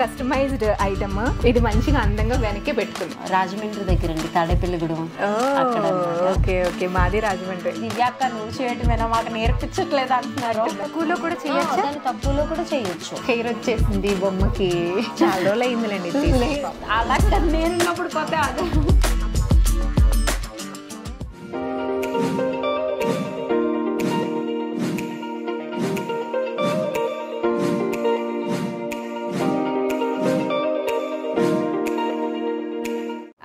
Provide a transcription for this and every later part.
Customized item ఇది మంచిగా అందంగా వెనక్కి పెట్టుకుంది. రాజమండ్రి దగ్గర అండి, తాడేపల్లిగూడెం అక్కడ. ఓకే ఓకే, మాది రాజమండ్రి. దివ్యాక్క నువ్వు చేయటమేనా, మాకు నేర్పించట్లేదు అంటున్నారు. తక్కువలో కూడా చేయొచ్చు, తక్కువలో కూడా చేయొచ్చు. హెయిర్ వచ్చేసింది బొమ్మకి, చాలా రోజులు అయిందిలేండి. అలా నేనున్నప్పుడు పోతే అదే.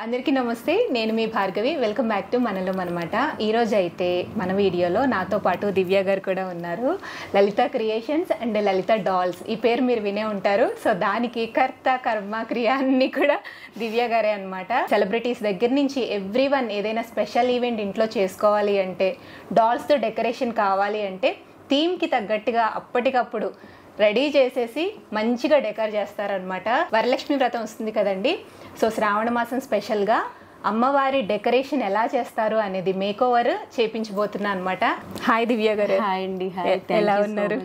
అందరికీ నమస్తే, నేను మీ భార్గవి. వెల్కమ్ బ్యాక్ టు మనలో అనమాట. ఈరోజు అయితే మన వీడియోలో నాతో పాటు దివ్య గారు కూడా ఉన్నారు. లలిత క్రియేషన్స్ అండ్ లలిత డాల్స్, ఈ పేరు మీరు వినే ఉంటారు. సో దానికి కర్త కర్మ క్రియ అన్ని కూడా దివ్య గారే అనమాట. సెలబ్రిటీస్ దగ్గర నుంచి ఎవ్రీవన్ ఏదైనా స్పెషల్ ఈవెంట్ ఇంట్లో చేసుకోవాలి అంటే, డాల్స్తో డెకరేషన్ కావాలి అంటే థీమ్కి తగ్గట్టుగా అప్పటికప్పుడు రెడీ చేసేసి మంచిగా డెకర్ చేస్తారనమాట. వరలక్ష్మి వ్రతం వస్తుంది కదండి. సో శ్రావణ మాసం స్పెషల్గా అమ్మవారి డెకరేషన్ ఎలా చేస్తారు అనేది మేక్ ఓవర్ చేపించబోతున్నా అనమాట. హాయ్ దివ్య గారు. హాయ్ అండి. హాయ్, ఎలా ఉన్నారు?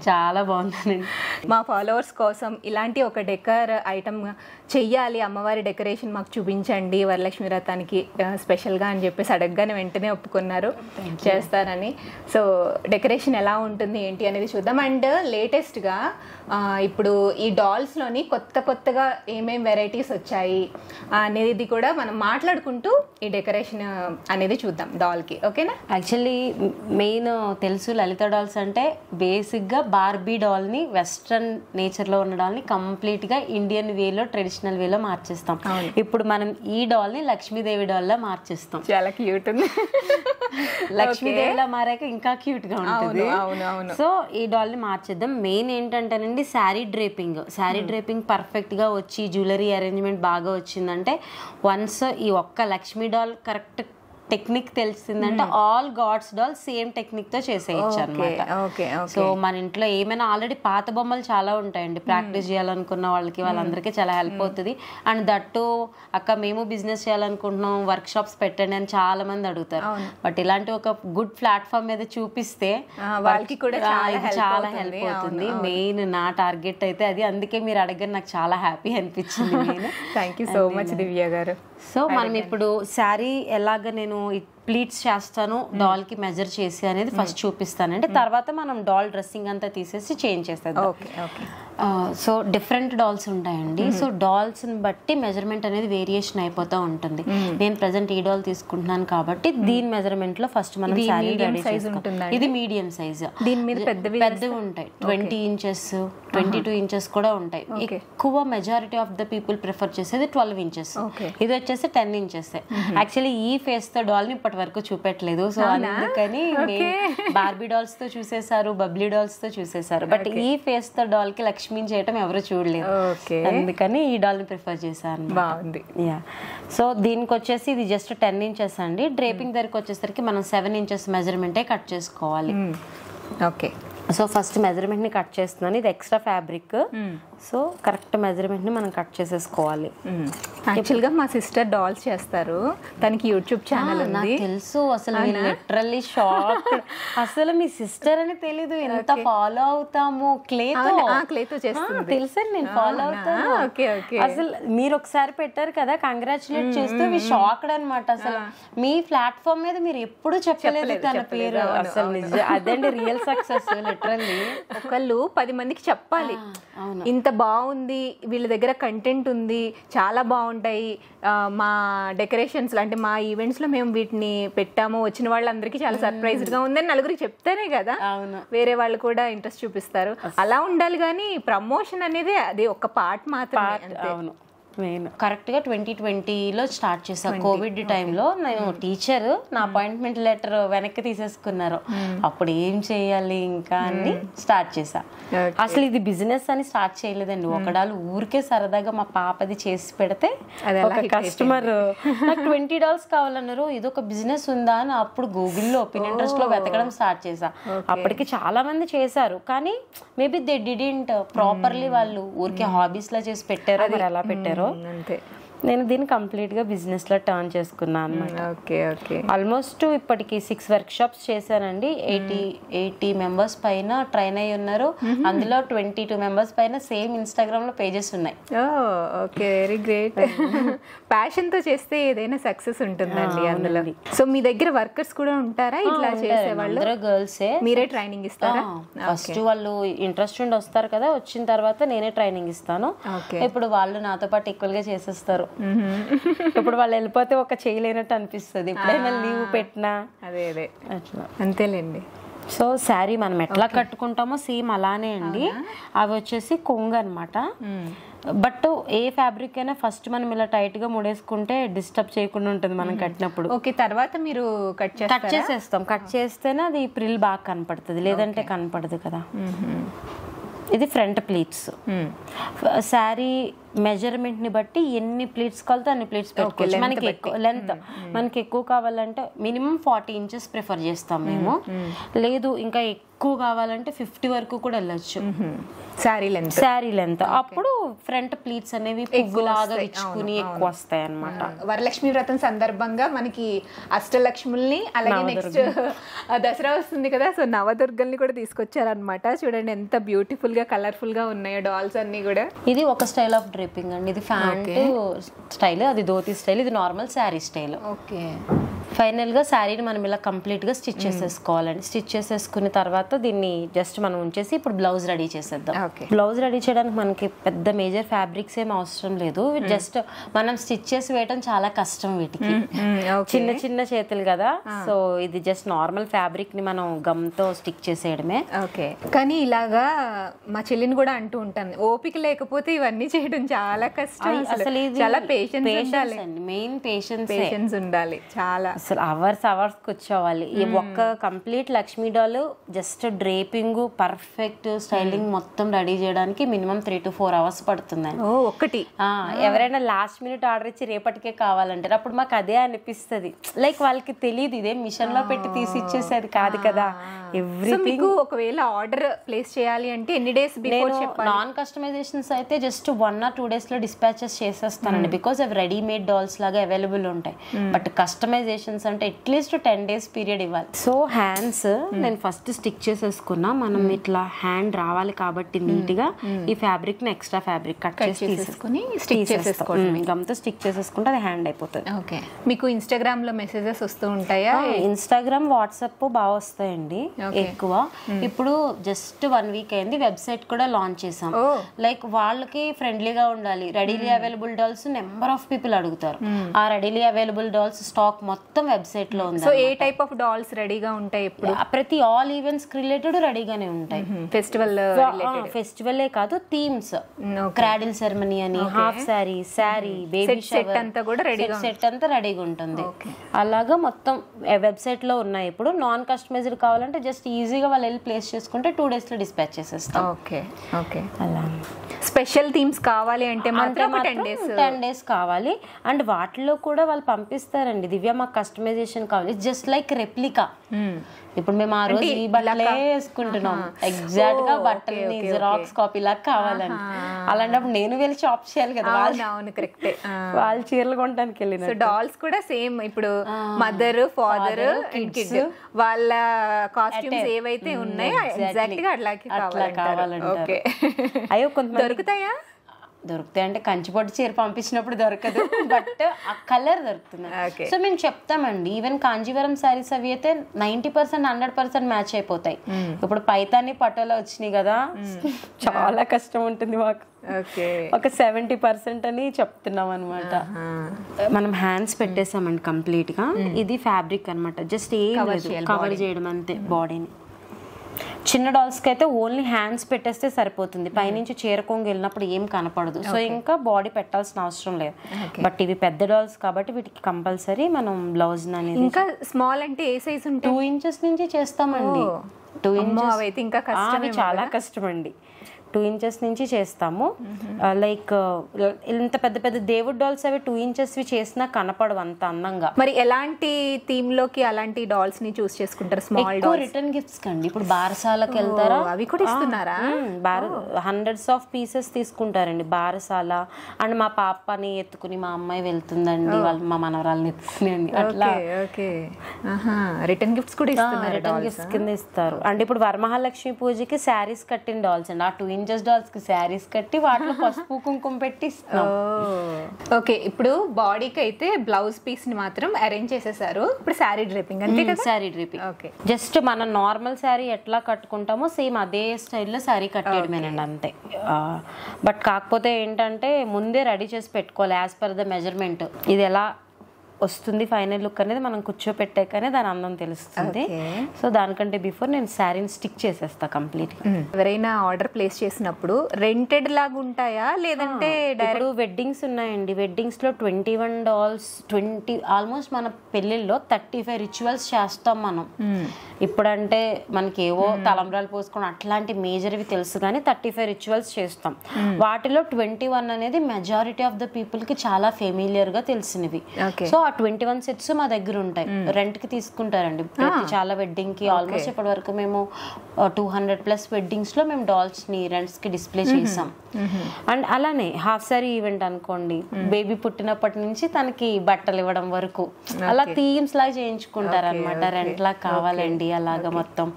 చాలా బాగున్నానండి. మా ఫాలోవర్స్ కోసం ఇలాంటి ఒక డెకర్ ఐటమ్ చెయ్యాలి, అమ్మవారి డెకరేషన్ మాకు చూపించండి వరలక్ష్మి వ్రతానికి స్పెషల్గా అని చెప్పేసి అడగగానే వెంటనే ఒప్పుకున్నారు చేస్తారని. సో డెకరేషన్ ఎలా ఉంటుంది ఏంటి అనేది చూద్దాం. అండ్ లేటెస్ట్గా ఇప్పుడు ఈ డాల్స్లోని కొత్తగా ఏమేం వెరైటీస్ వచ్చాయి అనేది కూడా మనం మాట్లాడుకుంటూ ఈ డెకరేషన్ అనేది చూద్దాం డాల్కి. ఓకేనా? యాక్చువల్లీ మెయిన్ తెలుసు, లలిత డాల్స్ అంటే బేసిక్గా బార్బీ డాల్ని వెస్ట్రన్ నేచర్లో ఉన్న డాల్ని కంప్లీట్గా ఇండియన్ వేలో, ట్రెడిషనల్ వేలో మార్చేస్తాం. ఇప్పుడు మనం ఈ డాల్ని లక్ష్మీదేవి డాల్లా మార్చేస్తాం. చాలా క్యూట్ ఉంది. లక్ష్మీదేవిలా మారాక ఇంకా క్యూట్గా ఉంటుంది. సో ఈ డాల్ని మార్చేద్దాం. మెయిన్ ఏంటంటేనండి శారీ డ్రేపింగ్ పర్ఫెక్ట్గా వచ్చి జ్యువెలరీ అరేంజ్మెంట్ బాగా వచ్చిందంటే, వన్స్ ఈ ఒక్క లక్ష్మీ డాల్ కరెక్ట్ టెక్నిక్ తెలిసిందంటే all gods doll same technique తో చేసేయచ్చు అనమాట. సో మన ఇంట్లో ఏమైనా ఆల్రెడీ పాత బొమ్మలు చాలా ఉంటాయండి, ప్రాక్టీస్ చేయాలనుకున్న వాళ్ళందరికీ చాలా హెల్ప్ అవుతుంది. అండ్ దట్టు అక్క మేము బిజినెస్ చేయాలనుకుంటున్నాం, వర్క్ షాప్స్ పెట్టండి అని చాలా మంది అడుగుతారు. బట్ ఇలాంటి ఒక గుడ్ ప్లాట్ఫామ్ మీద చూపిస్తే వాళ్ళకి కూడా చాలా హెల్ప్ అవుతుంది. మెయిన్ నా టార్గెట్ అయితే అది. అందుకే మీరు అడగని నాకు చాలా హ్యాపీ అనిపించింది. థ్యాంక్ యూ సో మచ్ దివ్య గారు. సో మనం ఇప్పుడు శారీ ఎలాగ నేను ప్లీట్స్ చేస్తాను, డాల్ కి మెజర్ చేసి అనేది ఫస్ట్ చూపిస్తానండి. తర్వాత మనం డాల్ డ్రెస్సింగ్ అంతా తీసేసి చేంజ్ చేస్తాం. సో డిఫరెంట్ డాల్స్ ఉంటాయండి. సో డాల్స్ ని బట్టి మెజర్మెంట్ అనేది వేరియేషన్ అయిపోతూ ఉంటుంది. నేను ప్రెసెంట్ ఈ డాల్ తీసుకుంటున్నాను కాబట్టి దీని మెజర్మెంట్ లో ఫస్ట్ మనం శారీ రెడీ చేసుకుంటాం. ఇది మీడియం సైజ్, దీని మీద పెద్దవి ఉంటాయి. 20 ఇంచెస్ 22 ఇంచెస్ కూడా ఉంటాయి. ఎక్కువ majority of the people prefer చేసేది 12 ఇంచెస్. ఇది వచ్చేసి 10 ఇంచెస్. యాక్చువల్లీ ఈ ఫేస్ తో డాల్ ని ఇప్పటి వరకు చూపెట్టలేదు. సో అందుకని బార్బీ డాల్స్ తో చూసేసారు, బబ్లీ డాల్స్ తో చూసేసారు. బట్ ఈ ఫేస్ తో డాల్ కి లక్ష్మీ చేయటం ఎవరు చూడలేదు. అందుకని ఈ డాల్ ని ప్రిఫర్ చేశాను. బాగుంది. సో దీనికి వచ్చేసి ఇది జస్ట్ 10 ఇంచెస్ అండి. డ్రేపింగ్ దగ్గరికి వచ్చేసరికి మనం 7 ఇంచెస్ మెజర్మెంటే కట్ చేసుకోవాలి. ఓకే. సో ఫస్ట్ మెజర్మెంట్ ని కట్ చేస్తున్నాను. ఇది extra fabric. So correct measurement ని మనం కట్ చేసేసుకోవాలి. యాక్చువల్ గా మా సిస్టర్ డాల్స్ చేస్తారు, తనకి యూట్యూబ్ ఛానల్ ఉంది. నాకు తెలుసు. అసలు లిటరల్లీ షాక్. అసలు మీ సిస్టర్ అని తెలీదు, ఎంత ఫాలో అవుతాము. క్లేతో చేస్తుంది తెలుసా, నేను ఫాలో అవుతాను. అసలు మీరు ఒకసారి పెట్టారు కదా, కంగ్రాచులేట్ చేస్తూ షాక్డ్ అనమాట. అసలు మీ ప్లాట్ఫామ్ మీద మీరు ఎప్పుడు చెప్పలేదు తన పేరు. అసలు అదండి రియల్ సక్సెస్. లిటరల్లీ ఒకళ్ళు 10 మందికి చెప్పాలి, ఇంత బాగుంది, వీళ్ళ దగ్గర కంటెంట్ ఉంది, చాలా బాగుంటాయి మా డెకరేషన్స్, అంటే మా ఈవెంట్స్ లో మేము వీటిని పెట్టాము, వచ్చిన వాళ్ళందరికీ చాలా సర్ప్రైజ్డ్ గా ఉందని నలుగురికి చెప్తేనే కదా వేరే వాళ్ళు కూడా ఇంట్రెస్ట్ చూపిస్తారు. అలా ఉండాలి. కానీ ప్రమోషన్ అనేది అది ఒక పార్ట్ మాత్రమే. అవును. కరెక్ట్గా 2020లో స్టార్ట్ చేశాను. కోవిడ్ టైంలో నేను టీచర్, నా అపాయింట్మెంట్ లెటర్ వెనక్కి తీసేసుకున్నారు. అప్పుడు ఏం చేయాలి ఇంకా అని స్టార్ట్ చేశా. అసలు ఇది బిజినెస్ అని స్టార్ట్ చేయలేదండి. ఒకడాలు ఊరికే సరదాగా మా పాపది చేసి పెడితే ఒక కస్టమర్ నాకు $20 కావాలన్నారు. ఇది ఒక బిజినెస్ ఉందా అని అప్పుడు గూగుల్లో, పినింట్రెస్ట్ లో వెతకడం స్టార్ట్ చేశా. అప్పటికి చాలా మంది చేశారు, కానీ మేబీ దే డిడెంట్ ప్రాపర్లీ. వాళ్ళు ఊరికే హాబీస్ లా చేసి పెట్టారో, మరి ఎలా పెట్టారో. నేను దీన్ని కంప్లీట్గా బిజినెస్లో టర్న్ చేసుకున్నాను అనమాట. Okay okay. ఆల్మోస్ట్ ఇప్పటికి 6 వర్క్షాప్స్ చేశానండి. 80 మెంబర్స్ పైన ట్రైన్ అయ్యి ఉన్నారు. అందులో 22 మెంబర్స్ పైన సేమ్ ఇన్స్టాగ్రామ్లో పేజెస్ ఉన్నాయి. Okay, very great. ప్యాషన్తో చేస్తే ఏదైనా సక్సెస్ ఉంటుందండి అందులో. సో మీ దగ్గర వర్కర్స్ కూడా ఉంటారా ఇట్లా చేసేవాళ్ళు? అందరూ గర్ల్సే. మీరే ట్రైనింగ్ ఇస్తారా? ఫస్ట్ వాళ్ళు ఇంట్రెస్ట్ ఉండి వస్తారు కదా, వచ్చిన తర్వాత నేనే ట్రైనింగ్ ఇస్తాను. ఇప్పుడు వాళ్ళు నాతో పాటు ఈక్వల్ గా చేసేస్తారు. ఇప్పుడు వాళ్ళు వెళ్ళిపోతే ఒక చేయలేనట్టు అనిపిస్తుంది ఎప్పుడైనా లీవ్ పెట్టినా. అదే అట్లా అంతేలేండి. సో శారీ మనం ఎట్లా కట్టుకుంటామో సేమ్ అలానే అండి. అవి వచ్చేసి కొంగు అనమాట. బట్ ఏ ఫ్యాబ్రిక్ అయినా ఫస్ట్ మనం ఇలా టైట్ గా ముడేసుకుంటే డిస్టర్బ్ చేయకుండా ఉంటుంది మనం కట్టినప్పుడు. ఓకే, తర్వాత మీరు కట్ చేసేస్తాం. కట్ చేస్తేనే అది ప్రిల్ బాగా కనపడుతుంది, లేదంటే కనపడదు కదా. ఇది ఫ్రంట్ ప్లీట్స్. శారీ మెజర్మెంట్ ని బట్టి ఎన్ని ప్లీట్స్ కావాలితే అన్ని ప్లీట్స్ పెట్టుకోవచ్చు. మనకి ఎక్కువ లెంత్ మనకి ఎక్కువ కావాలంటే మినిమం 40 ఇంచెస్ ప్రిఫర్ చేస్తాం మేము. లేదు ఇంకా ఎక్కువ కావాలంటే 50 వరకు కూడా వెళ్ళొచ్చు శారీ లెంత్. అప్పుడు ఫ్రంట్ ప్లీట్స్ అనేవి పువ్వులాగా విచ్చుకుని ఎక్కువ వస్తాయి అన్నమాట. వరలక్ష్మి వ్రతం సందర్భంగా మనకి అష్టలక్ష్ముల్ని, అలాగే నెక్స్ట్ దసరా వస్తుంది కదా, సో నవదుర్గల్ని కూడా తీసుకొచ్చారనమాట. చూడండి ఎంత బ్యూటిఫుల్ గా కలర్ఫుల్ గా ఉన్నాయో డాల్స్ అన్ని కూడా. ఇది ఒక స్టైల్ ఆఫ్ డ్రేపింగ్ అండి. ఇది ఫ్యాంట్ స్టైల్, అది ధోతి స్టైల్, ఇది normal sari style. Okay. Final గా శారీని మనం ఇలా కంప్లీట్ గా స్టిచ్ చేసేసుకోవాలండి. స్టిచ్ చేసేసుకున్న తర్వాత దీన్ని జస్ట్ మనం ఉంచేసి ఇప్పుడు బ్లౌజ్ రెడీ చేసేద్దాం. బ్లౌజ్ రెడీ చేయడానికి మనకి పెద్ద మేజర్ ఫ్యాబ్రిక్స్ ఏం అవసరం లేదు. జస్ట్ మనం స్టిచ్ చేసి వేయడం చాలా కష్టం వీటికి, చిన్న చిన్న చేతులు కదా. సో ఇది జస్ట్ నార్మల్ ఫ్యాబ్రిక్ ని మనం గమ్ తో స్టిక్ చేసేయడమే. ఓకే. కానీ ఇలాగా మా చెల్లిని కూడా అంటూ ఉంటాను, ఓపిక లేకపోతే ఇవన్నీ చేయడం చాలా కష్టం. అసలు చాలా పేషెన్స్ అండి, మెయిన్ పేషెన్స్ ఉండాలి చాలా. అసలు అవర్స్ కూర్చోవాలి. ఒక్క complete Lakshmi doll just draping perfect styling మొత్తం రెడీ చేయడానికి మినిమం 3 to 4 hours పడుతుందండి. ఒక్కటి. ఎవరైనా లాస్ట్ మినిట్ ఆర్డర్ ఇచ్చి రేపటికే కావాలంటారు. అప్పుడు మాకు అదే అనిపిస్తుంది, లైక్ వాళ్ళకి తెలియదు ఇదే మిషన్ లో పెట్టి తీసి ఇచ్చేసేది కాదు కదా. ఎవ్రీథింగ్ ఒకవేళ ఆర్డర్ ప్లేస్ చేయాలి అంటే ఎన్ని డేస్ బిఫోర్ చెప్పాలి? నాన్ కస్టమైజేషన్స్ అయితే జస్ట్ 1 or 2 days లో డిస్పాచెస్ చేసేస్తానండి. బికాస్ అవి రెడీమేడ్ డాల్స్ లాగా అవైలబుల్ ఉంటాయి. బట్ కస్టమైజేషన్స్ అంటే అట్లీస్ట్ 10 days పీరియడ్ ఇవ్వాలి. సో హ్యాండ్స్ నేను ఫస్ట్ స్టిక్ చేసేసుకున్నా. మనం ఇట్లా హ్యాండ్ రావాలి కాబట్టి నీట్ గా ఈ ఫ్యాబ్రిక్ ని ఎక్స్ట్రా ఫ్యాబ్రిక్ కట్ చేసేసుకుని స్టిక్ చేసేసుకోండి. గమ్తో స్టిక్ చేసేసుకుంటే అది హ్యాండ్ అయిపోతుంది. ఓకే. మీకు ఇన్స్టాగ్రామ్ లో మెసేజెస్ వస్తూ ఉంటాయా? ఇన్స్టాగ్రామ్, వాట్సాప్ బాగా వస్తాయండి ఎక్కువ. ఇప్పుడు జస్ట్ 1 week అయింది, వెబ్సైట్ కూడా లాంచ్ చేసాం. లైక్ వాళ్ళకి ఫ్రెండ్లీగా ఉండాలి. Readily available dolls number of people అడుగుతారు. ఆ రెడీలీ అవైలబుల్ డాల్స్ స్టాక్ మొత్తం వెబ్సైట్ లో ఉంది. So A type of dolls రెడీగా ఉంటాయి? ఇప్పుడు ప్రతి ఆల్ ఈవెంట్స్ రిలేటెడ్ రెడీగానే ఉంటాయి. ఫెస్టివల్ కాదు, థీమ్స్, క్రాడిల్ సెరమనీ అని, హాఫ్ శారీ, బేబీ షవర్ అంతా కూడా రెడీగా, సెట్ అంతా రెడీగా ఉంటుంది. అలాగా మొత్తం వెబ్సైట్ లో ఉన్నాయి. ఇప్పుడు నాన్ కస్టమైజ్డ్ కావాలంటే జస్ట్ ఈజీగా వాళ్ళు వెళ్ళి ప్లేస్ చేసుకుంటే 2 days లో డిస్పాచ్ చేసేస్తాం. Okay okay. అలా స్పెషల్ థీమ్స్ కావాలి అంటే మాత్రం 10 days కావాలి. అండ్ వాటిలో కూడా వాళ్ళు పంపిస్తారండి. దివ్య మాకు కస్టమైజేషన్ కావాలి, జస్ట్ లైక్ రెప్లికా. ఇప్పుడు మేము ఆ రోజు ఈ బట్టలే వేసుకుంటున్నాం, ఎగ్జాక్ట్ గా బట్టలు జిరాక్స్ కాపీ లాగా కావాలని. అలాంటప్పుడు నేను వెళ్ళి షాప్ చేయాలి కదా. కరెక్టే. వాళ్ళు చీరలు కొనడానికి వెళ్ళిన. సో డాల్స్ కూడా సేమ్ ఇప్పుడు మదర్, ఫాదర్, కిడ్ వాళ్ళ కాస్ట్యూమ్స్ ఏవైతే ఉన్నాయో ఎగ్జాక్ట్ గా అట్లా కావాలంటే. అయ్యో కొంత దొరుకుతాయా? దొరుకుతాయి అంటే కంచిపట్టు చీర పంపించినప్పుడు దొరకదు, బట్ ఆ కలర్ దొరుకుతుంది. సో మేము చెప్తామండి. ఈవెన్ కాంజీవరం శారీస్ అవి అయితే 90% 100% మ్యాచ్ అయిపోతాయి. ఇప్పుడు పైతాని పటోలా వచ్చినాయి కదా, చాలా కష్టం ఉంటుంది మాకు. ఒక 70% అని చెప్తున్నాం అనమాట. మనం హ్యాండ్స్ పెట్టేసామండి కంప్లీట్ గా. ఇది ఫ్యాబ్రిక్ అనమాట, జస్ట్ ఏం లేదు, కవర్ చేయడం అంతే బాడీని. చిన్న డాల్స్కి అయితే ఓన్లీ హ్యాండ్స్ పెట్టేస్తే సరిపోతుంది, పైనుంచి చీర కొంగు వెళ్ళినప్పుడు ఏం కనపడదు. సో ఇంకా బాడీ పెట్టాల్సిన అవసరం లేదు. బట్ ఇవి పెద్ద డాల్స్ కాబట్టి వీటికి కంపల్సరీ మనం బ్లౌజ్ అనేది. ఇంకా స్మాల్ అంటే ఏ సైజ్ ఉంటుంది? 2 inches నుంచి చేస్తామండి. 2 ఇంచెస్ అవైతే ఇంకా కష్టం. అవి చాలా కష్టం అండి. 2 ఇంచెస్ నుంచి చేస్తాము. లైక్ ఇంత పెద్ద పెద్ద దేవుడు డాల్స్ అవి 2 ఇంచెస్ చేసినా కనపడవు అంత అందంగా. మరి ఎలాంటి థీమ్ లోకి అలాంటి డాల్స్ ని చూస్ చేసుకుంటారు? స్మాల్ డాల్స్ రిటర్న్ గిఫ్ట్స్ కండి. ఇప్పుడు బారసాలకు వెళ్తారా, అవి కూడా ఇస్తున్నారా? హండ్రెడ్స్ ఆఫ్ పీసెస్ తీసుకుంటారండి బారసాల. అండ్ మా పాపని ఎత్తుకుని మా అమ్మాయి వెళ్తుందండి, వాళ్ళు మా మనవరాలని ఎత్తుకుని అట్లా రిటర్న్ గిఫ్ట్స్ కూడా ఇస్తున్నారు. రిటర్న్ గిఫ్ట్స్ కింద ఇస్తారు. అండ్ ఇప్పుడు వరమహాలక్ష్మి పూజకి శారీస్ కట్టిన డాల్స్ అండి. ఆ 2 ఇంచెస్ డాల్స్ కి శారీస్ కట్టి వాటిలో పసుపు కుంకుమ పెట్టి ఇస్తాం. ఓకే, ఇప్పుడు బాడీకి అయితే బ్లౌజ్ పీస్ ని మాత్రం అరేంజ్ చేసేసారు. ఇప్పుడు శారీ డ్రేపింగ్ అంతే కదా? శారీ డ్రేపింగ్. ఓకే, జస్ట్ మన నార్మల్ శారీ ఎట్లా కట్టుకుంటామో సేమ్ అదే స్టైల్లో శారీ కట్టేయడమేనండి అంతే. బట్ కాకపోతే ఏంటంటే ముందే రెడీ చేసి పెట్టుకోవాలి యాజ్ పర్ ద మెజర్మెంట్. ఇది ఎలా వస్తుంది ఫైనల్ లుక్ అనేది మనం కూర్చోపెట్టాకనే దాని అందం తెలుస్తుంది. సో దానికంటే బిఫోర్ నేను శారీని స్టిక్ చేసేస్తా కంప్లీట్ గా. ఎవరైనా ఆర్డర్ ప్లేస్ చేసినప్పుడు రెంటెడ్ లాగా ఉంటాయా లేదంటే ఇప్పుడు వెడ్డింగ్స్ ఉన్నాయండి. వెడ్డింగ్స్ లో 21 డాల్స్, 20 ఆల్మోస్ట్ మన పెళ్లిల్లో 35 రిచువల్స్ చేస్తాం మనం. ఇప్పుడంటే మనకి ఏవో తలంబ్రాలు పోసుకొని అట్లాంటి మేజర్వి తెలుసు కానీ 35 రిచువల్స్ చేస్తాం. వాటిలో 21 అనేది మెజారిటీ ఆఫ్ ద పీపుల్ కి చాలా ఫెమిలియర్ గా తెలిసినవి. సో ఆ 21 సెట్స్ మా దగ్గర ఉంటాయి. రెంట్ కి తీసుకుంటారండి చాలా వెడ్డింగ్ కి. ఆల్మోస్ట్ ఇప్పటి వరకు మేము 200+ వెడ్డింగ్స్ లో మేము డాల్స్ ని రెంట్స్ కి డిస్ప్లే చేసాం. అండ్ అలానే హాఫ్ సారీ ఈవెంట్ అనుకోండి, బేబీ పుట్టినప్పటి నుంచి తనకి బట్టలు ఇవ్వడం వరకు అలా థీమ్స్ లాగా చేయించుకుంటారు అనమాట. రెంట్ లాగా కావాలండి అలాగా మొత్తం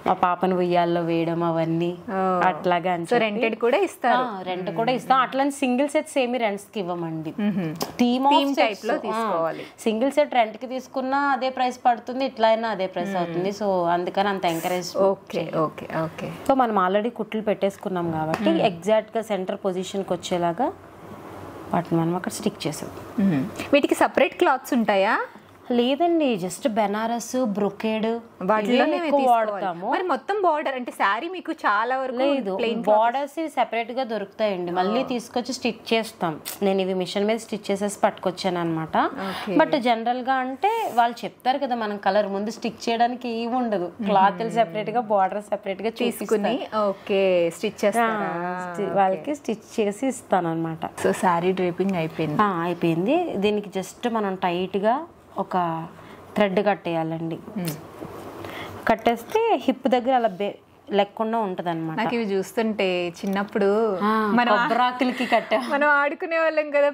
మా పాపను ఉయ్యాల్లో వేయడం అవన్నీ అట్లాగా. రెంటెడ్ కూడా ఇస్తారు, రెంట్ కూడా ఇస్తాం. అట్లా సింగిల్ సెట్స్ ఏమి రెంట్స్ కి ఇవ్వమండి. థీమ్ టైప్ లో తీసుకోవాలి. సింగిల్ సెట్ రెంట్ కి తీసుకున్నా అదే ప్రైస్ పడుతుంది, ఇట్లా అయినా అదే ప్రైస్ అవుతుంది. సో అందుకని అంత encourage. Okay okay okay. So మనం ఆల్రెడీ కుట్లు పెట్టేసుకున్నాం కాబట్టి ఎగ్జాక్ట్ గా సెంటర్ పొజిషన్కి వచ్చేలాగా వాటిని మనం అక్కడ స్టిక్ చేసాం. వీటికి సపరేట్ క్లాత్స్ ఉంటాయా? లేదండి, జస్ట్ బెనారస్, బ్రొకేడ్ వాటిలోనే వాడతాము. మరి మొత్తం బార్డర్ అంటే శారీ మీకు చాలా వరకు లేదు, బార్డర్స్ సెపరేట్ గా దొరుకుతాయండి. మళ్ళీ తీసుకొచ్చి స్టిచ్ చేస్తాం. నేను ఇవి మిషన్ మీద స్టిచ్ చేసేసి పట్టుకొచ్చాను అనమాట. బట్ జనరల్ గా అంటే వాళ్ళు చెప్తారు కదా మనం కలర్ ముందు స్టిచ్ చేయడానికి ఏమి ఉండదు. క్లాత్ సెపరేట్ గా బార్డర్ సెపరేట్ గా తీసుకుని ఓకే స్టిచ్ చేస్తాను, వాళ్ళకి స్టిచ్ చేసి ఇస్తాను అనమాట. సో శారీ డ్రేపింగ్ అయిపోయింది. దీనికి జస్ట్ మనం టైట్ గా ఒక థ్రెడ్ కట్టేయాలండి. కట్టేస్తే హిప్ దగ్గర అలా లేకుండా ఉంటది అనమాట. నాకు ఇవి చూస్తుంటే చిన్నప్పుడు మనం ఆడుకునే వాళ్ళం కదా,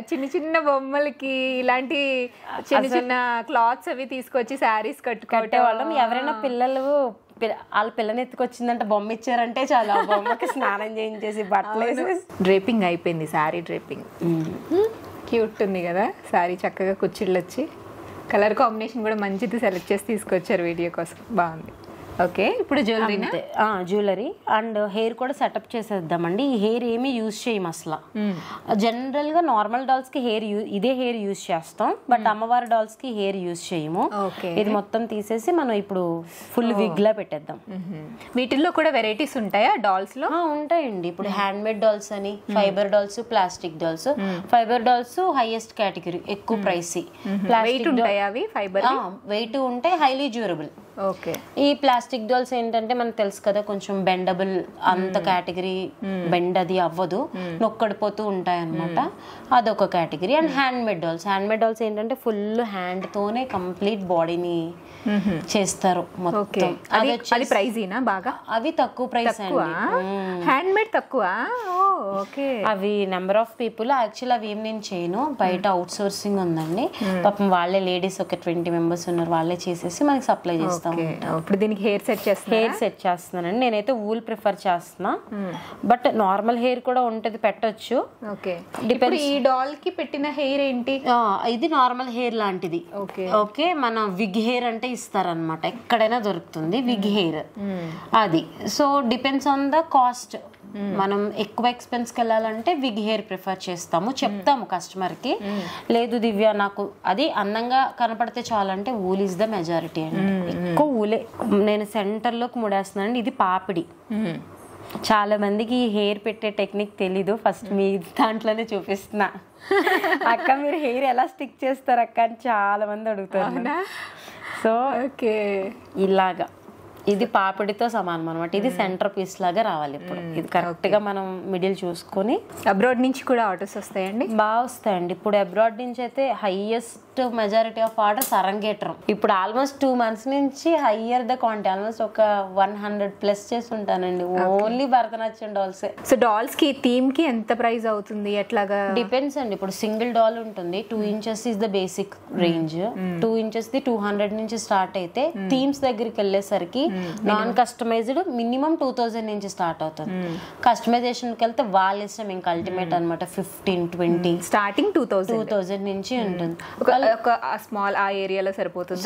చిన్న చిన్న బొమ్మలకి ఇలాంటి చిన్న చిన్న క్లాత్స్ అవి తీసుకొచ్చి శారీస్ కట్టేవాళ్ళం. ఎవరైనా పిల్లలు వాళ్ళ పిల్లని ఎత్తుకొచ్చిందంటే బొమ్మ ఇచ్చారంటే చాలా బొమ్మకి స్నానం చేయించేసి బట్టలు డ్రేపింగ్ అయిపోయింది. శారీ డ్రేపింగ్ క్యూట్ ఉంది కదా. శారీ చక్కగా కుచ్చిళ్ళు వచ్చి కలర్ కాంబినేషన్ కూడా మంచిది సెలెక్ట్ చేసి తీసుకొచ్చారు వీడియో కోసం, బాగుంది. ఓకే, ఇప్పుడు జ్యువెలరీ అండ్ హెయిర్ కూడా సెటప్ చేసేద్దామండి. ఈ హెయిర్ ఏమీ యూజ్ చేయం అసలు. జనరల్ గా నార్మల్ డాల్స్ కి ఇదే హెయిర్ యూజ్ చేస్తాం. బట్ అమ్మవారి డాల్స్ కి హెయిర్ యూజ్ చేయము. ఇది మొత్తం తీసేసి మనం ఇప్పుడు ఫుల్ విగ్ లా పెట్టేద్దాం. వీటిల్లో కూడా వెరైటీస్ ఉంటాయా డాల్స్ లో? ఉంటాయండి. ఇప్పుడు హ్యాండ్ మేడ్ డాల్స్ అని, fibre dolls, plastic dolls. Fibre dolls highest category, ఎక్కువ ప్రైస్. వెయిట్ ఉంటాయా అవి? ఫైబర్ వెయిట్ ఉంటే హైలీ డ్యూరబుల్. ఓకే. ఈ ప్లాస్టిక్ డాల్స్ ఏంటంటే మనకు తెలుసు కదా, కొంచెం బెండబుల్, అంత కేటగిరీ బెండ్ అది అవ్వదు, నొక్కడిపోతూ ఉంటాయి అనమాట. అదొక category. And hand made dolls ఏంటంటే ఫుల్ హ్యాండ్ తోనే కంప్లీట్ బాడీని చేస్తారు మొత్తం. అది ప్రైజీనా బాగా? అవి తక్కువ ప్రైస్ అండి. హ్యాండ్ మేడ్ తక్కువ. ఓకే. అవి నెంబర్ ఆఫ్ పీపుల్ యాక్చువల్ అవి ఏం నేను చేయను, బయట అవుట్ సోర్సింగ్ ఉందండి. పాపం వాళ్ళే లేడీస్ ఒక 20 మెంబర్స్ ఉన్నారు, వాళ్ళే చేసేసి మనకి సప్లై చేస్తాం. ఇప్పుడు దీనికి హెయిర్ సెట్ చేస్తున్నానండి. నేనైతే ఊల్ ప్రిఫర్ చేస్తున్నా. బట్ నార్మల్ హెయిర్ కూడా ఉంటది, పెట్టొచ్చు. ఈ డాల్ కి పెట్టిన హెయిర్ ఏంటి? ఇది నార్మల్ హెయిర్ లాంటిది. ఓకే, మన విగ్ హెయిర్ అంటే ఇస్తారనమాట, ఎక్కడైనా దొరుకుతుంది విగ్ హెయిర్ అది. So depends on the cost. మనం ఎక్కువ ఎక్స్పెన్స్కి వెళ్ళాలంటే విగ్ హెయిర్ ప్రిఫర్ చేస్తాము, చెప్తాము కస్టమర్కి. లేదు దివ్య నాకు అది అందంగా కనపడితే చాలంటే ఊల్ ఇస్ ద మెజారిటీ అండి. ఎక్కువ ఊలే. నేను సెంటర్లోకి ముడేస్తున్నానండి. ఇది పాపిడి. చాలా మందికి హెయిర్ పెట్టే టెక్నిక్ తెలీదు. ఫస్ట్ మీ దాంట్లోనే చూపిస్తున్నా. అక్క మీరు హెయిర్ ఎలా స్టిక్ చేస్తారు అక్క అని చాలా మంది అడుగుతారు. సో ఓకే, ఇలాగా ఇది పాపిడితో సమానం అనమాట. ఇది సెంటర్ పీస్ లాగా రావాలి. ఇప్పుడు ఇది కరెక్ట్ గా మనం మిడిల్ చూసుకొని. అబ్రాడ్ నుంచి కూడా ఆర్డర్స్ వస్తాయండి? బాగా వస్తాయండి. ఇప్పుడు అబ్రాడ్ నుంచి అయితే హైయెస్ట్ మెజారిటీ ఆఫ్ ఆర్డర్స్ అరంగేట్రం. ఇప్పుడు ఆల్మోస్ట్ 2 months నుంచి హయ్యర్ ద క్వాంటిటీ, ఆల్మోస్ట్ ఒక 100+ చేసి ఉంటానండి only Bharatanatyam dolls. So dolls కి థీమ్ కి ఎంత ప్రైస్ అవుతుంది ఎట్లాగా? డిపెండ్స్ అండి. ఇప్పుడు సింగిల్ డాల్ ఉంటుంది, 2 inches is the basic range. 2 inches the 200 నుంచి స్టార్ట్ అయితే థీమ్స్ దగ్గరికి వెళ్ళేసరికి నాన్ కస్టమైజ్డ్ మినిమం 2000 నుంచి స్టార్ట్ అవుతుంది. కస్టమైజేషన్ కి వెళ్తే వాళ్ళ ఇష్టం, ఇంకా అల్టిమేట్ అనమాట. 15-20 స్టార్టింగ్ 2000 నుంచి ఉంటుంది. ఒక స్మాల్ ఆ ఏరియాలో సరిపోతుంది.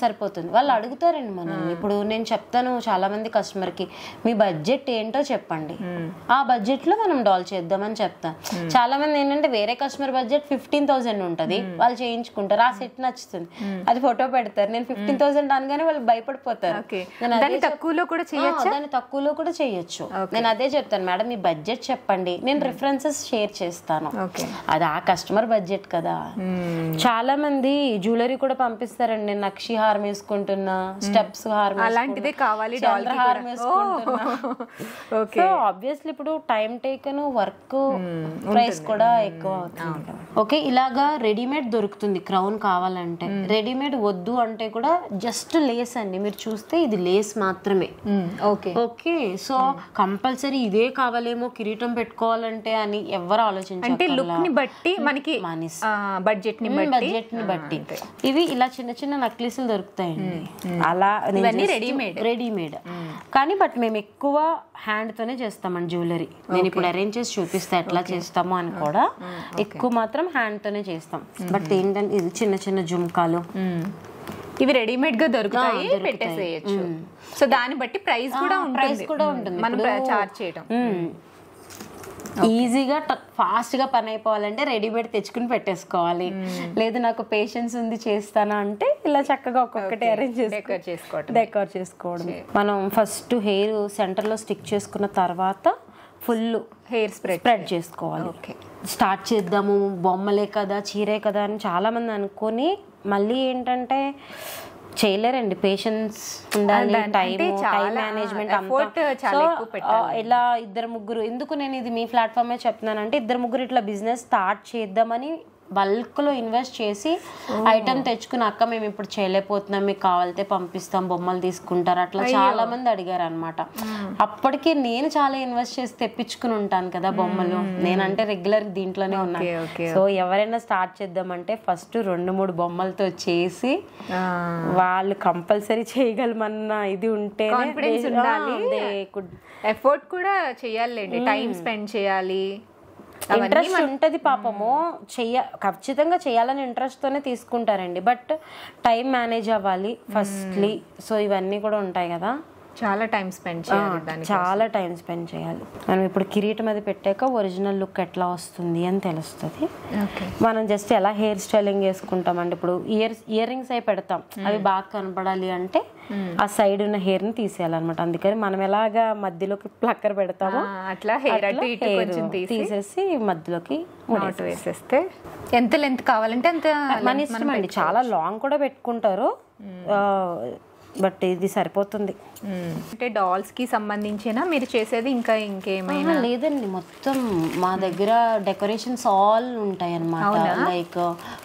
సరిపోతుంది. వాళ్ళు అడుగుతారండి మనల్ని. ఇప్పుడు నేను చెప్తాను చాలా మంది కస్టమర్ కి, మీ బడ్జెట్ ఏంటో చెప్పండి, ఆ బడ్జెట్ లో మనం డాల్ చేద్దామని చెప్తాను. చాలా మంది ఏంటంటే వేరే కస్టమర్ బడ్జెట్ 15,000 ఉంటది, వాళ్ళు చేయించుకుంటారు, ఆ సెట్ నచ్చుతుంది, అది ఫోటో పెడతారు. నేను 15,000 అనగానే వాళ్ళు భయపడిపోతారు. దాన్ని తక్కువలో కూడా చేయొచ్చు. నేను అదే చెప్తాను, మేడం మీ బడ్జెట్ చెప్పండి, నేను రిఫరెన్సెస్ షేర్ చేస్తాను. అది ఆ కస్టమర్ బడ్జెట్ కదా. చాలా మంది జ్యువెలరీ కూడా పంపిస్తారండి. నేను నక్షి హారం వేసుకుంటున్నా, స్టెప్స్ హారం, అలాంటిదే కావాలి, హారం వేసుకుంటున్నా. సో ఆబ్వియస్లీ ఇప్పుడు టైం టేకన్, వర్క్ ప్రైస్ కూడా ఎక్కువ అవుతుంది. ఓకే, ఇలాగా రెడీమేడ్ దొరుకుతుంది క్రౌన్ కావాలంటే. రెడీమేడ్ వద్దు అంటే కూడా జస్ట్ లేస్ అండి, మీరు చూస్తే ఇది లేస్ మాత్రమే. ఓకే, సో కంపల్సరీ ఇదే కావాలేమో కిరీటం పెట్టుకోవాలంటే అని ఎవరు ఆలోచించారు. అంటే లుక్ ని బట్టి మనకి బడ్జెట్ ని బట్టి ఇవి ఇలా చిన్న చిన్న నక్లీసులు దొరుకుతాయండి. అలా రెడీమేడ్ కానీ బట్ మేము ఎక్కువ హ్యాండ్ తోనే చేస్తామండి జ్యువెలరీ. నేను ఇప్పుడు అరేంజ్ చేసి చూపిస్తా ఎట్లా చేస్తాము అని కూడా. ఎక్కువ మాత్రం హ్యాండ్ తోనే చేస్తాం. బట్ ఏంటంటే ఇది చిన్న చిన్న జుమ్కాలు, ఇవి రెడీమేడ్ గా దొరుకుతాయి, పెట్టేసేయచ్చు. సో దాన్ని బట్టి ప్రైస్ కూడా ఉంటుంది మనం చార్జ్ చేయడం. ఈజీగా ఫాస్ట్ గా పని అయిపోవాలంటే రెడీమేడ్ తెచ్చుకుని పెట్టేసుకోవాలి. లేదు నాకు పేషెన్స్ ఉంది చేస్తానా అంటే ఇలా చక్కగా ఒక్కొక్కటి అరేంజ్ డెకర్ చేసుకోవడం. మనం ఫస్ట్ హెయిర్ సెంటర్ లో స్టిక్ చేసుకున్న తర్వాత ఫుల్ హెయిర్ స్ప్రెడ్ చేసుకోవాలి. స్టార్ట్ చేద్దాము, బొమ్మలే కదా చీరే కదా అని చాలా మంది అనుకొని మళ్ళీ ఏంటంటే చేయలేరండి. పేషెన్స్ ఉండాలి, టైం మేనేజ్మెంట్ అంతా. ఇలా 2-3 ఎందుకు నేను ఇది మీ ప్లాట్ఫామే చెప్తున్నానంటే, 2-3 ఇట్లా బిజినెస్ స్టార్ట్ చేద్దామని బల్క్ లో ఇన్వెస్ట్ చేసి ఐటమ్ తెచ్చుకుని, అక్క మేము ఇప్పుడు చేయలేకపోతున్నాం, మీకు కావాలితే పంపిస్తాం, బొమ్మలు తీసుకుంటారు, అట్లా చాలా మంది అడిగారు అనమాట. అప్పటికే నేను చాలా ఇన్వెస్ట్ చేసి తెప్పించుకుని ఉంటాను కదా బొమ్మలు. నేనంటే రెగ్యులర్ దీంట్లోనే ఉన్నాను. సో ఎవరైనా స్టార్ట్ చేద్దామంటే ఫస్ట్ 2-3 బొమ్మలతో చేసి వాళ్ళు కంపల్సరీ చేయగలమన్న ఇది ఉంటే, ఎఫర్ట్ కూడా చేయాలి, టైం స్పెండ్ చేయాలి, ఇంట్రెస్ట్ ఉంటది. పాపము ఖచ్చితంగా చేయాలని ఇంట్రెస్ట్ తోనే తీసుకుంటారండి. బట్ టైం మేనేజ్ అవ్వాలి ఫస్ట్లీ. సో ఇవన్నీ కూడా ఉంటాయి కదా, చాలా టైం స్పెండ్ చేయాలి. మనం ఇప్పుడు కిరీటం అది పెట్టాక ఒరిజినల్ లుక్ ఎట్లా వస్తుంది అని తెలుస్తుంది. మనం జస్ట్ ఎలా హెయిర్ స్టైలింగ్ చేసుకుంటాం అంటే, ఇప్పుడు ఇయర్ రింగ్స్ అవి పెడతాం, అవి బాగా కనపడాలి అంటే ఆ సైడ్ ఉన్న హెయిర్ ని తీసేయాలన్నమాట. అందుకని మనం ఎలాగా మధ్యలోకి ప్లక్కర్ పెడతామో అట్లా హెయిర్ తీసేసి మధ్యలోకి వేసేస్తే ఎంత లెంత్ కావాలంటే అంత మన ఇష్టం అండి. చాలా లాంగ్ కూడా పెట్టుకుంటారు, బట్ ఇది సరిపోతుంది. అంటే డాల్స్ కి సంబంధించిన మీరు చేసేది ఇంకా ఇంకేమైనా? లేదండి, మొత్తం మా దగ్గర డెకరేషన్స్ ఆల్ ఉంటాయి అన్నమాట. Like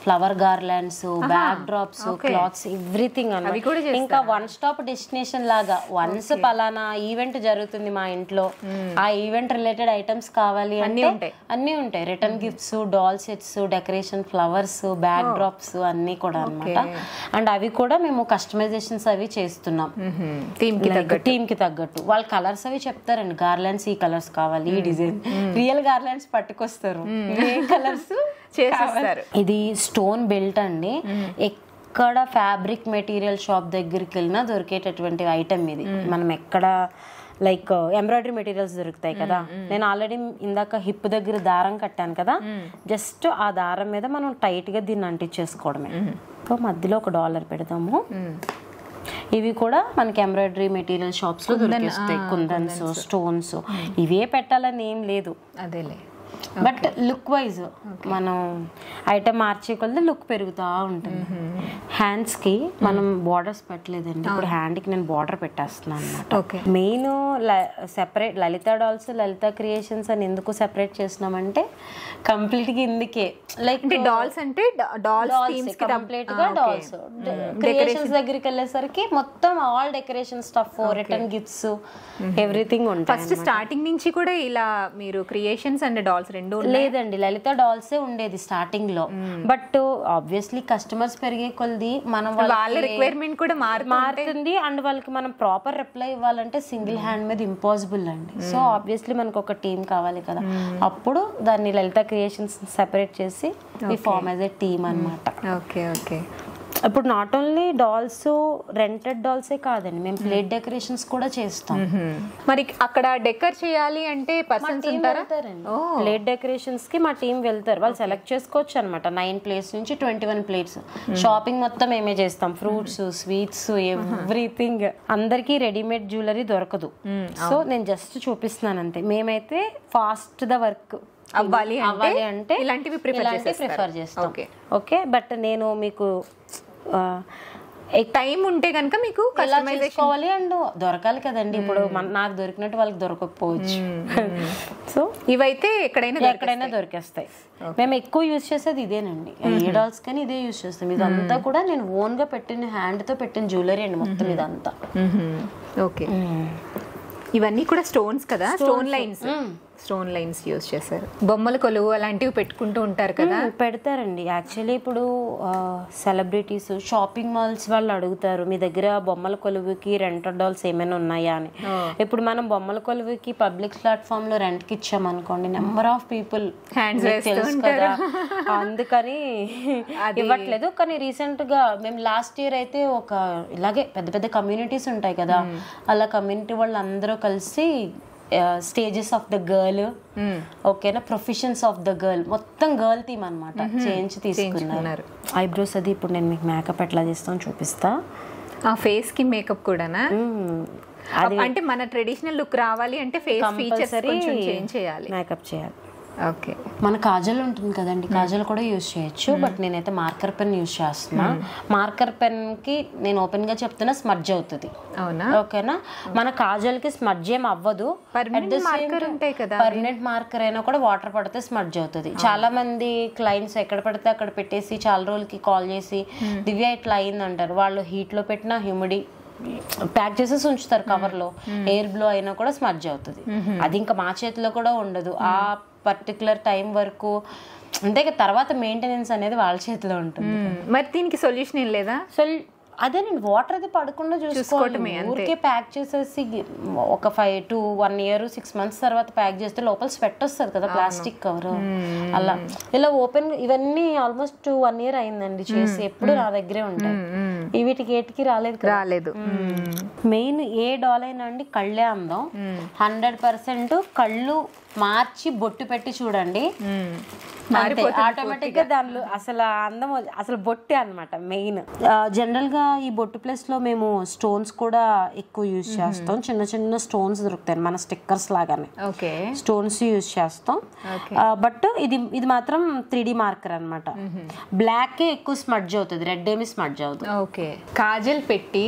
flower garlands, back drops, clothes, everything అన్నమాట. ఇంకా 1 stop డెస్టినేషన్ లాగా. వన్స్ పలానా ఈవెంట్ జరుగుతుంది మా ఇంట్లో, ఆ ఈవెంట్ రిలేటెడ్ ఐటమ్స్ కావాలి అంటే అన్ని ఉంటాయి. Return gifts, doll sets, decoration, flowers, backdrops అన్ని కూడా అన్నమాట. అండ్ అవి కూడా మేము కస్టమైజేషన్స్ అవి చేస్తున్నాం థీమ్ కి తగ్గట్టు. వాళ్ళ కలర్స్ అవి చెప్తారండి, గార్లాండ్స్ ఈ కలర్స్ కావాలి, ఈ డిజైన్. రియల్ గార్లాండ్స్ పట్టుకొస్తారు, ఏ కలర్స్ చేస్తారు. ఇది స్టోన్ బెల్ట్ అండి. ఎక్కడ ఫ్యాబ్రిక్ మెటీరియల్ షాప్ దగ్గరికి వెళ్ళినా దొరికేటటువంటి ఐటమ్ ఇది. మనం ఎక్కడ లైక్ ఎంబ్రాయిడరీ మెటీరియల్స్ దొరుకుతాయి కదా, నేను ఆల్రెడీ ఇందాక హిప్ దగ్గర దారం కట్టాను కదా, జస్ట్ ఆ దారం మీద మనం టైట్ గా దీన్ని అంటించేసుకోవడమే. మధ్యలో ఒక $1 పెడదాము. ఇవి కూడా మనకి ఎంబ్రాయిడరీ మెటీరియల్ షాప్స్ లో దొరికిస్తాయి. కుందన్స్, స్టోన్స్, ఇవే పెట్టాలని ఏం లేదు. అదేలే, బట్ లుక్ వైజ్ మనం ఐటమ్ మార్చే కొలది లుక్ పెరుగుతూ ఉంటుంది. హ్యాండ్స్కి మనం బార్డర్స్ పెట్టలేదండి, ఇప్పుడు హ్యాండ్కి నేను బార్డర్ పెట్టేస్తున్నాను అనమాట. మెయిన్ సెపరేట్ లలిత డాల్స్ లలిత క్రియేషన్స్ అని ఎందుకు సెపరేట్ చేసినామంటే కంప్లీట్గా ఇందుకే లైక్ డాల్స్ అంటే కంప్లీట్ గా డాల్స్ క్రియేషన్స్ దగ్గరికి వెళ్ళేసరికి మొత్తం all decoration stuff, return gifts, everything ఉంటాయి. ఫస్ట్ స్టార్టింగ్ నుంచి కూడా ఇలా మీరు క్రియేషన్స్ అండ్ డాల్స్ రెండు లేదండి, లలిత డాల్సే ఉండేది స్టార్టింగ్ లో. బట్ ఆబ్వియస్లీ కస్టమర్స్ పెరిగే కొలది మనం వాళ్ళ రిక్వైర్మెంట్ కూడా మారుతుంది అండ్ వాళ్ళకి మనం ప్రాపర్ రిప్లై ఇవ్వాలంటే సింగిల్ హ్యాండ్ మీద ఇంపాసిబుల్ అండి. సో ఆబ్వియస్లీ మనకు ఒక టీం కావాలి కదా, అప్పుడు దాన్ని లలిత క్రియేషన్స్ సెపరేట్ చేసి we form as a team అన్నమాట. Okay okay. ఇప్పుడు నాట్ ఓన్లీ డాల్స్ రెంటెడ్ డాల్సే కాదండి, మేము ప్లేట్ డెకరేషన్స్ కూడా చేస్తాం. మరి అక్కడ డెకర్ చేయాలి అంటే పర్సన్స్ ఉంటారా? ప్లేట్ డెకరేషన్స్ కి మా టీం వెళ్తారు, వాళ్ళు సెలెక్ట్ చేసుకోవచ్చు అనమాట. 9 ప్లేట్స్ నుంచి 21 ప్లేట్స్. షాపింగ్ మొత్తం మేమే చేస్తాం, ఫ్రూట్స్, స్వీట్స్, ఎవ్రీథింగ్. అందరికి రెడీమేడ్ జ్యువెలరీ దొరకదు, సో నేను జస్ట్ చూపిస్తున్నాను అంతే. మేమైతే ఫాస్ట్ ద వర్క్ అవ్వాలి అంటే ఇలాంటివి ప్రిఫర్ చేస్తాం. ఓకే, బట్ నేను మీకు టైం ఉంటే కనుక మీకు చేసుకోవాలి అండ్ దొరకాలి కదండి. ఇప్పుడు నాకు దొరికినట్టు వాళ్ళకి దొరకకపోవచ్చు. సో ఇవైతే ఎక్కడైనా దొరికేస్తాయి. మేము ఎక్కువ యూజ్ చేసేది ఇదేనండి, ఏ డాల్స్ కానీ ఇదే యూజ్ చేస్తాం. ఇదంతా కూడా నేను ఓన్ గా పెట్టిన హ్యాండ్ తో పెట్టిన జ్యువెలరీ అండి మొత్తం ఇదంతా. ఓకే, ఇవన్నీ కూడా స్టోన్స్ కదా, స్టోన్ లైన్స్ యూజ్ చేశారు. బొమ్మల కొలువు అలాంటివి పెట్టుకుంటూ ఉంటారు కదా? పెడతారండి. యాక్చువల్లీ ఇప్పుడు సెలబ్రిటీస్, షాపింగ్ మాల్స్ వాళ్ళు అడుగుతారు మీ దగ్గర బొమ్మల కొలువుకి రెంటెడ్ డాల్స్ ఏమైనా ఉన్నాయా అని. ఇప్పుడు మనం బొమ్మల కొలువుకి పబ్లిక్ ప్లాట్ఫామ్ లో రెంట్ కి ఇచ్చామనుకోండి, నెంబర్ ఆఫ్ పీపుల్ తెలుసు కదా, అందుకని ఇవ్వట్లేదు. కానీ రీసెంట్ గా మేము లాస్ట్ ఇయర్ అయితే ఒక ఇలాగే పెద్ద పెద్ద కమ్యూనిటీస్ ఉంటాయి కదా, అలా కమ్యూనిటీ వాళ్ళు అందరూ కలిసి స్టేజెస్ ఆఫ్ ద గర్ల్, ఓకేనా, ప్రొఫెషన్స్ ఆఫ్ ద గర్ల్, మొత్తం గర్ల్ థీమ్ అనమాట చేంజ్ తీసుకున్నారు. ఐబ్రోస్ అది ఇప్పుడు నేను మీకు మేకప్ ఎట్లా చేస్తాను చూపిస్తా. ఆ ఫేస్ కి మేకప్ కూడానా? అంటే మన ట్రెడిషనల్ లుక్ రావాలి అంటే ఫేస్ ఫీచర్స్ కొంచెం చేంజ్ చేయాలి, మేకప్ చేయాలి. ఓకే, మన కాజల్ ఉంటుంది కదండి, కాజల్ కూడా యూజ్ చేయొచ్చు. బట్ నేనైతే మార్కర్ పెన్ యూజ్ చేస్తున్నా. మార్కర్ పెన్ కి నేను ఓపెన్ గా చెప్తున్నా స్మడ్జ్ అవుతుంది. అవునా? ఓకేనా, మన కాజల్ కి స్మడ్జ్ ఏం అవ్వదు. పర్మనెంట్ మార్కర్ అయినా కూడా వాటర్ పడితే స్మడ్జ్ అవుతుంది. చాలా మంది క్లయింట్స్ ఎక్కడ పడితే అక్కడ పెట్టేసి చాలా రోజులకి కాల్ చేసి దివ్య ఇట్లా అయింది అంటారు. వాళ్ళు హీట్ లో పెట్టిన హ్యూమిడి ప్యాక్ చేసేసి ఉంచుతారు కవర్ లో, ఎయిర్ బ్లో అయినా కూడా స్మడ్జ్ అవుతుంది. అది ఇంకా మా చేతిలో కూడా ఉండదు ఆ పర్టికులర్ టైం వరకు. అంతే, తర్వాత మెయింటెనెన్స్ అనేది వాళ్ళ చేతిలో ఉంటుంది. మరి దీనికి సొల్యూషన్ ఏం లేదా? అదే నేను వాటర్ అది పడకుండా చూసుకోవటమే. ఊరికే ప్యాక్ చేసేసి ఒక 5 to 1 year 6 months తర్వాత ప్యాక్ చేస్తే లోపల స్వెట్ వస్తుంది కదా, ప్లాస్టిక్ కవర్ అలా. ఇలా ఓపెన్ ఇవన్నీ ఆల్మోస్ట్ 1 year అయిందండి చేసి, ఎప్పుడు నా దగ్గరే ఉంటాయి. వీటికి ఏటికి రాలేదు. మెయిన్ ఏ డాల్ అయినా అండి కళ్ళే అందం. 100% కళ్ళు మార్చి బొట్టు పెట్టి చూడండి, ఆటోమేటిక్ గా దానిలో అసలు అందం అసలు బొట్టే అనమాట మెయిన్. జనరల్ గా ఈ బొట్టు ప్లేస్ లో మేము స్టోన్స్ కూడా ఎక్కువ యూజ్ చేస్తాం. చిన్న చిన్న స్టోన్స్ దొరుకుతాయి మన స్టిక్కర్స్ లాగానే, స్టోన్స్ యూజ్ చేస్తాం. బట్ ఇది మాత్రం 3D మార్కర్ అనమాట. బ్లాక్ ఎక్కువ స్మడ్జ్ అవుతుంది, రెడ్ ఏమి స్మడ్జ్ అవుతుంది. ఓకే, కాజల్ పెట్టి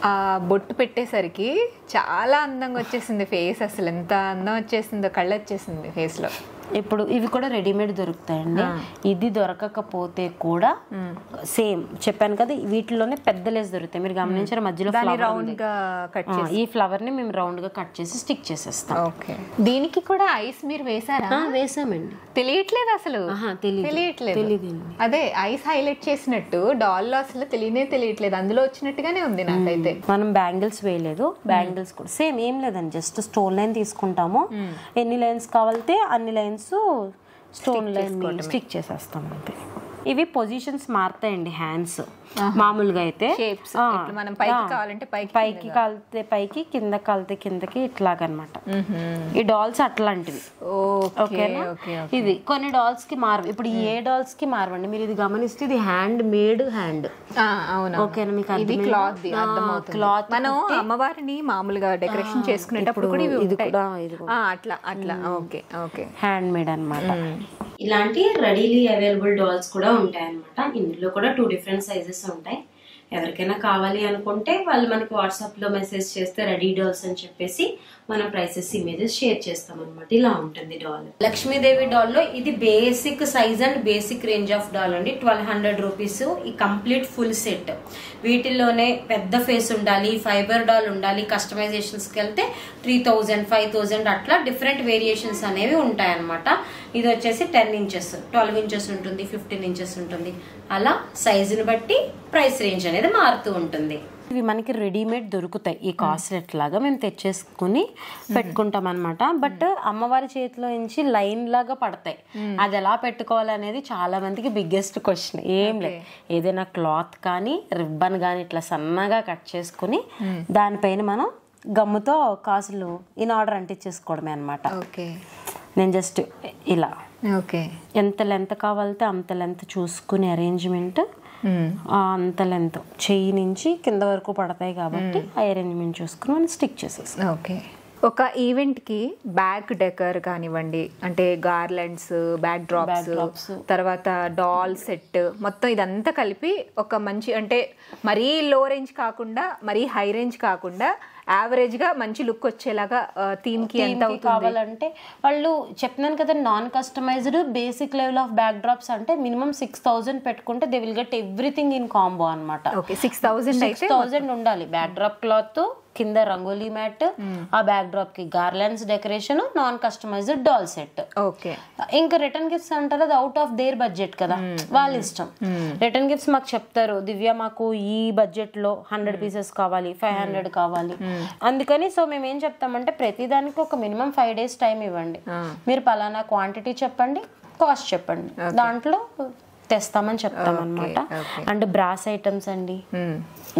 ఆ బొట్టు పెట్టేసరికి చాలా అందంగా వచ్చేసింది ఫేస్. అసలు ఎంత అందం వచ్చేసిందో, కళ్ళు వచ్చేసింది ఫేస్ లో. ఇప్పుడు ఇవి కూడా రెడీమేడ్ దొరుకుతాయండి. ఇది దొరకకపోతే కూడా సేమ్ చెప్పాను కదా, వీటిలోనే పెద్ద లేస్ దొరుకుతాయి. మీరు గమనించారు మధ్యలో ఈ ఫ్లవర్ ని మేము రౌండ్ గా కట్ చేసి స్టిక్ చేసేస్తాం. దీనికి కూడా ఐస్ మీరు వేసారా? వేసామండి. తెలియట్లేదు అసలు, తెలియట్లేదు. అదే ఐస్ హైలైట్ చేసినట్టు డాల్ లో అసలు తెలియట్లేదు, అందులో వచ్చినట్టుగానే ఉంది నాకైతే. మనం బ్యాంగిల్స్ వేయలేదు, బ్యాంగిల్స్ కూడా సేమ్ ఏం లేదండి, జస్ట్ స్టోన్ లైన్ తీసుకుంటాము. ఎన్ని లైన్స్ కావాలితే అన్ని లైన్స్ స్టోన్ లైన్ స్టిక్ చేసేస్తాం అంతే. ఇవి పొజిషన్స్ మారుతాయండి హ్యాండ్స్ మామూలుగా అయితే మనం పైకి కావాలంటే పైకి కాలితే పైకి, కింద కాలితే కిందకి ఇట్లాగనమాట. ఈ డాల్స్ అట్లాంటివి. ఓకేనా? ఇది కొన్ని డాల్స్ కి మారవు. ఇప్పుడు ఏ డాల్స్ కి మారవండి. మీరు ఇది గమనిస్తే ఇది హ్యాండ్ మేడ్ హ్యాండ్. ఓకేనా? మీకు ఇది క్లాత్ మనం అమ్మవారిని మామూలుగా డెకరేషన్ చేసుకునేటప్పుడు కూడా ఇది అట్లా అట్లా. ఓకే ఓకే, హ్యాండ్ మేడ్ అనమాట. ఇలాంటి రెడీలీ అవైలబుల్ డాల్స్ కూడా ఉంటాయి అనమాట. ఇందులో కూడా 2 డిఫరెంట్ సైజెస్ ఉంటాయి. ఎవరికైనా కావాలి అనుకుంటే వాళ్ళు మనకి వాట్సాప్ లో మెసేజ్ చేస్తే రెడీ డాల్స్ అని చెప్పేసి మనం ప్రైసెస్ ఇమేజెస్ షేర్ చేస్తాం అనమాట. ఇలా ఉంటుంది డాల్. లక్ష్మీదేవి డాల్ లో ఇది basic size and basic range of doll అండి. 1200 రూపీస్ ఈ కంప్లీట్ ఫుల్ సెట్. వీటిల్లోనే పెద్ద ఫేస్ ఉండాలి, ఫైబర్ డాల్ ఉండాలి. కస్టమైజేషన్స్ కి వెళ్తే 3000, 5000 అట్లా డిఫరెంట్ వేరియేషన్స్ అనేవి ఉంటాయి అనమాట. ఇది వచ్చేసి 10 ఇంచెస్, 12 ఇంచెస్ ఉంటుంది, 15 ఇంచెస్ ఉంటుంది. అలా సైజుని బట్టి ప్రైస్ రేంజ్ అనేది మారుతూ ఉంటుంది. ఇవి మనకి రెడీమేడ్ దొరుకుతాయి. ఈ కాస్లెట్ లాగా మేము తెచ్చేసుకుని పెట్టుకుంటాం అనమాట. బట్ అమ్మవారి చేతిలో నుంచి లైన్ లాగా పడతాయి. అది ఎలా పెట్టుకోవాలనేది చాలా మందికి బిగ్గెస్ట్ క్వశ్చన్. ఏం లేదు, ఏదైనా క్లాత్ కానీ రిబ్బన్ కానీ ఇట్లా సన్నగా కట్ చేసుకుని దానిపైన మనం గమ్ముతో కాసులు ఇన్ ఆర్డర్ అంటించేసుకోవడమే అనమాట. నేను జస్ట్ ఇలా ఎంత లెంత్ కావాలితే అంత లెంత్ చూసుకుని అరేంజ్మెంట్ అంత లెంత్ చెయ్యి నుంచి కింద వరకు పడతాయి కాబట్టి ఆ అరేంజ్మెంట్ చూసుకుని మనం స్టిక్ చేసేస్తాం. ఓకే. ఒక ఈవెంట్కి బ్యాక్ డెకర్ కానివ్వండి, అంటే గార్లెండ్స్, బ్యాక్ డ్రాప్స్, తర్వాత డాల్ సెట్, మొత్తం ఇదంతా కలిపి ఒక మంచి, అంటే మరీ లో రేంజ్ కాకుండా మరీ హై రేంజ్ కాకుండా యావరేజ్ గా మంచి లుక్ వచ్చేలాగా థీమ్ కి ఎంత అవుతుంది కావాలంటే వాళ్ళు చెప్తున్నాను కదా, non customised basic level of backdrops అంటే మినిమం 6000 పెట్టుకుంటే they will get everything in combo అనమాట. 6000 ఉండాలి. బ్యాక్ డ్రాప్ క్లాత్, కింద రంగోలీ మ్యాట్, ఆ బ్యాక్ డ్రాప్ కి garlands decoration, non customised doll set. Okay. ఇంకా రిటర్న్ గిఫ్ట్స్ అంటారు, అది అవుట్ ఆఫ్ దేర్ బడ్జెట్ కదా, వాళ్ళ ఇష్టం. రిటర్న్ గిఫ్ట్స్ మాకు చెప్తారు, దివ్య మాకు ఈ బడ్జెట్ లో 100 పీసెస్ కావాలి, 500 కావాలి. అందుకని సో మేము ఏం చెప్తామంటే ప్రతిదానికి ఒక మినిమం 5 days టైం ఇవ్వండి. మీరు పలానా క్వాంటిటీ చెప్పండి, కాస్ట్ చెప్పండి, దాంట్లో తెస్తామని చెప్తాం అనమాట. అండ్ బ్రాస్ ఐటమ్స్ అండి,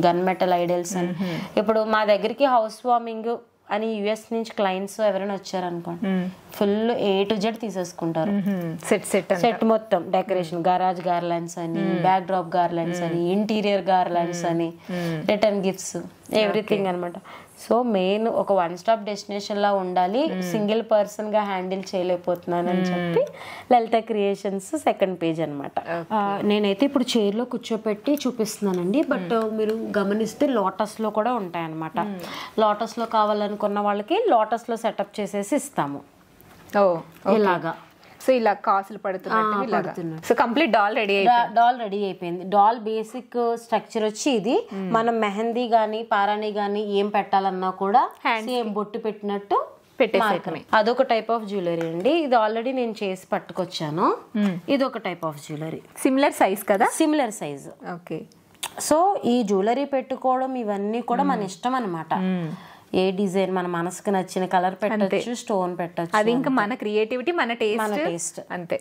గన్ మెటల్ ఐడల్స్ అని. ఇప్పుడు మా దగ్గరికి హౌస్ వార్మింగ్ అని యుఎస్ నుంచి క్లయింట్స్ ఎవరైనా వచ్చారనుకోండి, ఫుల్ A to Z తీసేసుకుంటారు. సెట్ మొత్తం డెకరేషన్, గరాజ్ గార్లాండ్స్ అని, బ్యాక్ డ్రాప్ గార్లాండ్స్ అని, ఇంటీరియర్ గార్లాండ్స్ అని, రిటర్న్ గిఫ్ట్స్, ఎవ్రీథింగ్ అనమాట. సో మెయిన్ ఒక 1 stop డెస్టినేషన్ లా ఉండాలి. సింగిల్ పర్సన్ గా హ్యాండిల్ చేయలేకపోతున్నాను అని చెప్పి లలిత క్రియేషన్స్ సెకండ్ పేజ్ అనమాట. నేనైతే ఇప్పుడు చైర్ లో కూర్చోపెట్టి చూపిస్తున్నానండి. బట్ మీరు గమనిస్తే లోటస్ లో కూడా ఉంటాయి అనమాట. లోటస్ లో కావాలనుకున్న వాళ్ళకి లోటస్ లో సెటప్ చేసేసి ఇస్తాము. ఇలాగా సో ఇలా కాసులు పడుతున్నట్టు. సో కంప్లీట్ డాల్ రెడీ అయిపోయింది. డాల్ బేసిక్ స్ట్రక్చర్ వచ్చి ఇది. మనం మెహందీ గానీ పారాణి గానీ ఏం పెట్టాలన్నా కూడా సేమ్ బొట్టు పెట్టినట్టు పెట్టేసి అదొక టైప్ ఆఫ్ జ్యువెలరీ అండి. ఇది ఆల్రెడీ నేను చేసి పట్టుకొచ్చాను. ఇది ఒక type of jewellery, similar size కదా, సిమిలర్ సైజ్. ఓకే. సో ఈ జ్యువెలరీ పెట్టుకోవడం ఇవన్నీ కూడా మన ఇష్టం అనమాట. ఏ డిజైన్ మన మనసుకు నచ్చిన కలర్ పెట్టచ్చు, స్టోన్ పెట్టచ్చు. అది ఇంకా మన క్రియేటివిటీ, మన టేస్ట్ అంతే.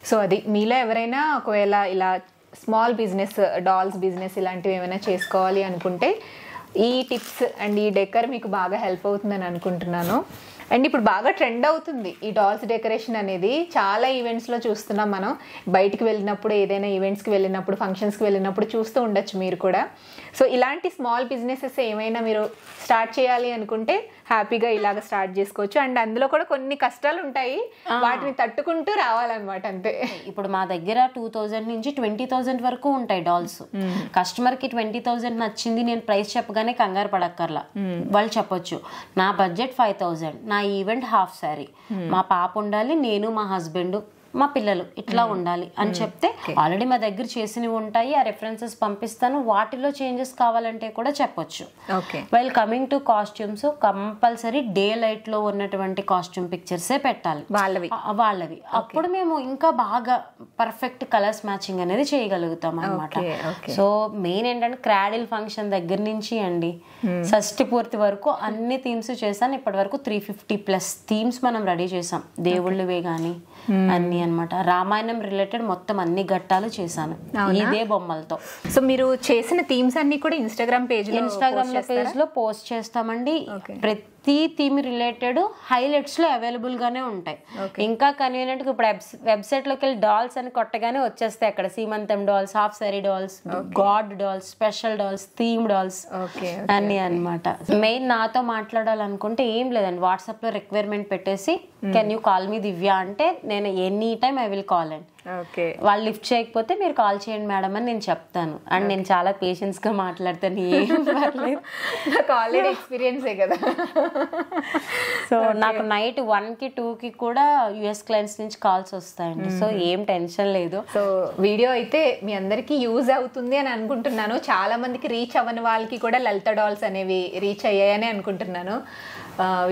సో అది మీలో ఎవరైనా ఒకవేళ ఇలా స్మాల్ బిజినెస్, డాల్స్ బిజినెస్ ఇలాంటివి ఏమైనా చేసుకోవాలి అనుకుంటే ఈ టిప్స్ అండ్ ఈ డెకర్ మీకు బాగా హెల్ప్ అవుతుందని అనుకుంటున్నాను. అండ్ ఇప్పుడు బాగా ట్రెండ్ అవుతుంది ఈ డాల్స్ డెకరేషన్ అనేది. చాలా ఈవెంట్స్లో చూస్తున్నాం మనం. బయటికి వెళ్ళినప్పుడు, ఏదైనా ఈవెంట్స్కి వెళ్ళినప్పుడు, ఫంక్షన్స్కి వెళ్ళినప్పుడు చూస్తూ ఉండొచ్చు మీరు కూడా. సో ఇలాంటి స్మాల్ బిజినెసెస్ ఏమైనా మీరు స్టార్ట్ చేయాలి అనుకుంటే హ్యాపీగా ఇలాగ స్టార్ట్ చేసుకోవచ్చు. అండ్ అందులో కూడా కొన్ని కష్టాలు ఉంటాయి, వాటిని తట్టుకుంటూ రావాలన్నమాట అంతే. ఇప్పుడు మా దగ్గర 2000 నుంచి 20,000 వరకు ఉంటాయి డాల్స్. కస్టమర్ కి 20,000 నచ్చింది, నేను ప్రైస్ చెప్పగానే కంగారు పడక్కర్లా. వాళ్ళు చెప్పొచ్చు నా బడ్జెట్ 5,000, నా ఈవెంట్ హాఫ్ శారీ, మా పాప ఉండాలి, నేను మా హస్బెండ్, మా పిల్లలు ఇట్లా ఉండాలి అని చెప్తే ఆల్రెడీ మా దగ్గర చేసినవి ఉంటాయి. ఆ రెఫరెన్సెస్ పంపిస్తాను. వాటిలో చేంజెస్ కావాలంటే కూడా చెప్పొచ్చు. While coming to costumes, compulsory day light లో ఉన్నటువంటి కాస్ట్యూమ్ పిక్చర్సే పెట్టాలి వాళ్ళవి. అప్పుడు మేము ఇంకా బాగా పర్ఫెక్ట్ కలర్స్ మ్యాచింగ్ అనేది చేయగలుగుతాం అనమాట. సో మెయిన్ ఏంటంటే క్రాడిల్ ఫంక్షన్ దగ్గర నుంచి అండి షష్ఠి పూర్తి వరకు అన్ని థీమ్స్ చేశాను. ఇప్పటి వరకు 350+ థీమ్స్ మనం రెడీ చేసాం. దేవుళ్ళవే గానీ అన్ని అన్నమాట. రామాయణం రిలేటెడ్ మొత్తం అన్ని ఘట్టాలు చేశాను ఇదే బొమ్మలతో. సో మీరు చేసిన థీమ్స్ అన్ని కూడా ఇన్స్టాగ్రామ్ పేజ్ లో పోస్ట్ చేస్తామండి. ప్రతి థీమ్ రిలేటెడ్ హైలైట్స్ లో అవైలబుల్ గానే ఉంటాయి. ఇంకా కన్వీనియంట్ గా ఇప్పుడు వెబ్సైట్ లోకి వెళ్ళి డాల్స్ అని కొట్టగానే వచ్చేస్తాయి అక్కడ. సీమంతం dolls, half sorry dolls, God dolls, special dolls, theme dolls అన్ని అన్నమాట. మెయిన్ నాతో మాట్లాడాలనుకుంటే ఏం లేదండి, వాట్సాప్ లో రిక్వైర్మెంట్ పెట్టేసి కెన్ యూ కాల్ మీ దివ్య అంటే నేను any time I will call and వాళ్ళు లిఫ్ట్ చేయకపోతే మీరు కాల్ చేయండి మేడం అని నేను చెప్తాను. అండ్ నేను చాలా పేషెన్స్ గా మాట్లాడతాను, ఏం పర్లేదు, నాకు ఆల్రెడీ ఎక్స్పీరియన్సే కదా. సో నాకు నైట్ 1కి 2కి కూడా యుఎస్ క్లయింట్స్ నుంచి కాల్స్ వస్తాయండి. సో ఏం టెన్షన్ లేదు. సో వీడియో అయితే మీ అందరికీ యూజ్ అవుతుంది అని అనుకుంటున్నాను. చాలా మందికి రీచ్ అవ్వని వాళ్ళకి కూడా లలిత డాల్స్ అనేవి రీచ్ అయ్యాయని అనుకుంటున్నాను.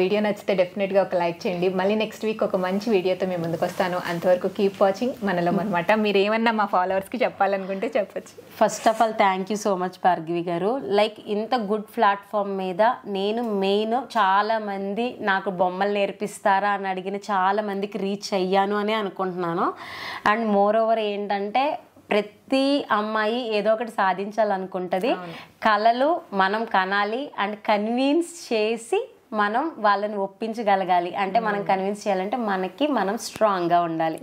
వీడియో నచ్చితే డెఫినెట్గా ఒక లైక్ చేయండి. మళ్ళీ నెక్స్ట్ వీక్ ఒక మంచి వీడియోతో మేము ముందుకు వస్తాను. అంతవరకు కీప్ వాచింగ్ మనలో అనమాట. మీరు ఏమన్నా మా ఫాలోవర్స్కి చెప్పాలనుకుంటే చెప్పచ్చు. First of all thank you so much Bhargavi గారు. లైక్ ఇంత గుడ్ ప్లాట్ఫామ్ మీద నేను మెయిన్ చాలా మంది నాకు బొమ్మలు నేర్పిస్తారా అని అడిగిన చాలా మందికి రీచ్ అయ్యాను అని అనుకుంటున్నాను. అండ్ మోర్ ఓవర్ ఏంటంటే ప్రతి అమ్మాయి ఏదో ఒకటి సాధించాలనుకుంటుంది. కళలు మనం కనాలి అండ్ కన్విన్స్ చేసి మనం వాళ్ళని ఒప్పించగలగాలి. అంటే మనం కన్విన్స్ చేయాలంటే మనం స్ట్రాంగ్గా ఉండాలి.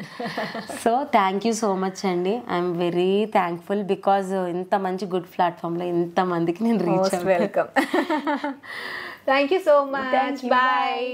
So thank you so much అండి. ఐఎమ్ వెరీ థ్యాంక్ఫుల్ బికాజ్ ఇంత మంచి గుడ్ ప్లాట్ఫామ్లో ఇంతమందికి నేను reach. Welcome. Thank you so much. Bye.